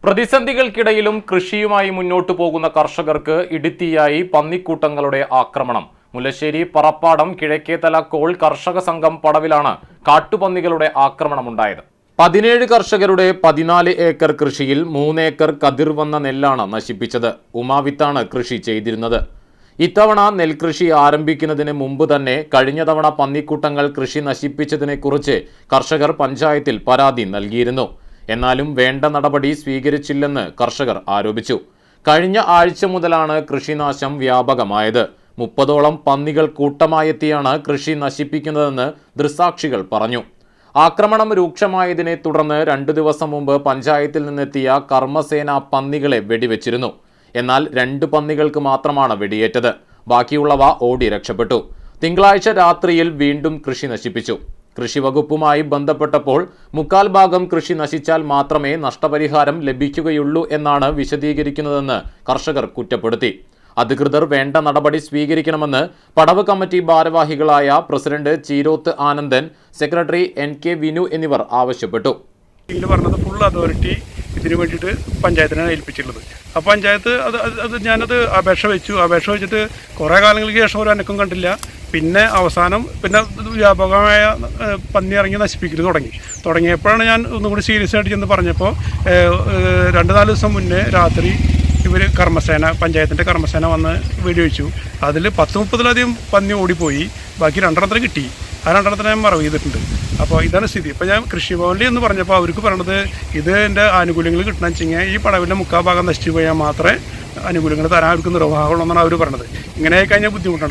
പ്രതിസന്ധികൾക്കിടയിലും കൃഷിയുമായി മുന്നോട്ടു പോകുന്ന കർഷകർക്ക് ഇടുത്തിയായി പന്നിക്കൂട്ടങ്ങളുടെ ആക്രമണം. മുല്ലശ്ശേരി പറപ്പാടം കിഴക്കേതല കോൾ കർഷക സംഘം പടവിലാണ് കാട്ടുപന്നികളുടെ ആക്രമണമുണ്ടായത്. 17 കർഷകരുടെ 14 ഏക്കർ കൃഷിയിൽ 3 ഏക്കർ കതിർ വന്ന നെല്ലാണ് നശിപ്പിച്ചത്. ഉമാവിത്താണ് കൃഷി ചെയ്തിരുന്നത്. ഇത്തവണ നെൽകൃഷി ആരംഭിക്കുന്നതിന് മുമ്പ് തന്നെ കഴിഞ്ഞ തവണ പന്നിക്കൂട്ടങ്ങൾ കൃഷി നശിപ്പിച്ചതിനെക്കുറിച്ച് കർഷകർ പഞ്ചായത്തിൽ പരാതി നൽകിയിരുന്നു. എന്നാലും വേണ്ട നടപടി സ്വീകരിച്ചില്ലെന്ന് കർഷകർ ആരോപിച്ചു. കഴിഞ്ഞ ആഴ്ച മുതലാണ് കൃഷിനാശം വ്യാപകമായത്. 30ഓളം പന്നികൾ കൂട്ടമായെത്തിയാണ് കൃഷി നശിപ്പിക്കുന്നതെന്ന് ദൃക്സാക്ഷികൾ പറഞ്ഞു. ആക്രമണം രൂക്ഷമായതിനെ തുടർന്ന് 2 ദിവസം മുമ്പ് പഞ്ചായത്തിൽ നിന്നെത്തിയ കർമ്മസേന പന്നികളെ വെടിവെച്ചിരുന്നു. എന്നാൽ 2 പന്നികൾക്ക് മാത്രമാണ് വെടിയേറ്റത്. ബാക്കിയുള്ളവ ഓടി രക്ഷപ്പെട്ടു. തിങ്കളാഴ്ച രാത്രിയിൽ വീണ്ടും കൃഷി നശിപ്പിച്ചു. കൃഷി വകുപ്പുമായി ബന്ധപ്പെട്ടപ്പോൾ 3/4 ഭാഗം കൃഷി നശിച്ചാൽ മാത്രമേ നഷ്ടപരിഹാരം ലഭിക്കുകയുള്ളൂ എന്നാണ് വിശദീകരിക്കുന്നതെന്ന് കർഷകർ കുറ്റപ്പെടുത്തി. അധികൃതർ വേണ്ട നടപടി സ്വീകരിക്കണമെന്ന് പടവ് കമ്മിറ്റി ഭാരവാഹികളായ president Cheeroth Anandan, secretary NK Vinu എന്നിവർ ആവശ്യപ്പെട്ടു. പറഞ്ഞത് ഫുൾ അതോറിറ്റി ഇതിനു വേണ്ടിയിട്ട് പഞ്ചായത്തിനാണ് ഏൽപ്പിച്ചിട്ടുള്ളത്. ആ പഞ്ചായത്ത് ഞാനത് അപേക്ഷ വെച്ചിട്ട് കുറേ കാലങ്ങൾക്ക് ശേഷം ഒരു അനക്കം കണ്ടില്ല. പിന്നെ അവസാനം വ്യാപകമായ പന്നി ഇറങ്ങി നശിപ്പിക്കൽ തുടങ്ങിയപ്പോഴാണ് ഞാൻ ഒന്നും കൂടി സീരിയസ് ആയിട്ട് ചെന്ന് പറഞ്ഞപ്പോൾ 2-4 ദിവസം മുന്നേ രാത്രി ഇവർ പഞ്ചായത്തിൻ്റെ കർമ്മസേന വന്ന് വെടിവെച്ചു. അതിൽ 10-30ലധികം പന്നി ഓടിപ്പോയി. ബാക്കി 2 കിട്ടി. ആ 2 ഞാൻ മറവ് ചെയ്തിട്ടുണ്ട്. അപ്പോൾ ഇതാണ് സ്ഥിതി. ഇപ്പോൾ ഞാൻ കൃഷിഭവനിൽ എന്ന് പറഞ്ഞപ്പോൾ അവർക്ക് പറയണത് ഇത് എൻ്റെ ആനുകൂല്യങ്ങൾ കിട്ടണമെന്ന് വെച്ചെങ്കിൽ ഈ പടവിൻ്റെ 3/4 ഭാഗം നശിച്ചു പോയാൽ മാത്രമേ ആനുകൂല്യങ്ങൾ തരാൻ അവർക്ക് നിർവാഹമുള്ളൂ എന്നാണ് അവർ പറഞ്ഞത്. ഇങ്ങനെ കഴിഞ്ഞാൽ ബുദ്ധിമുട്ടാണ്.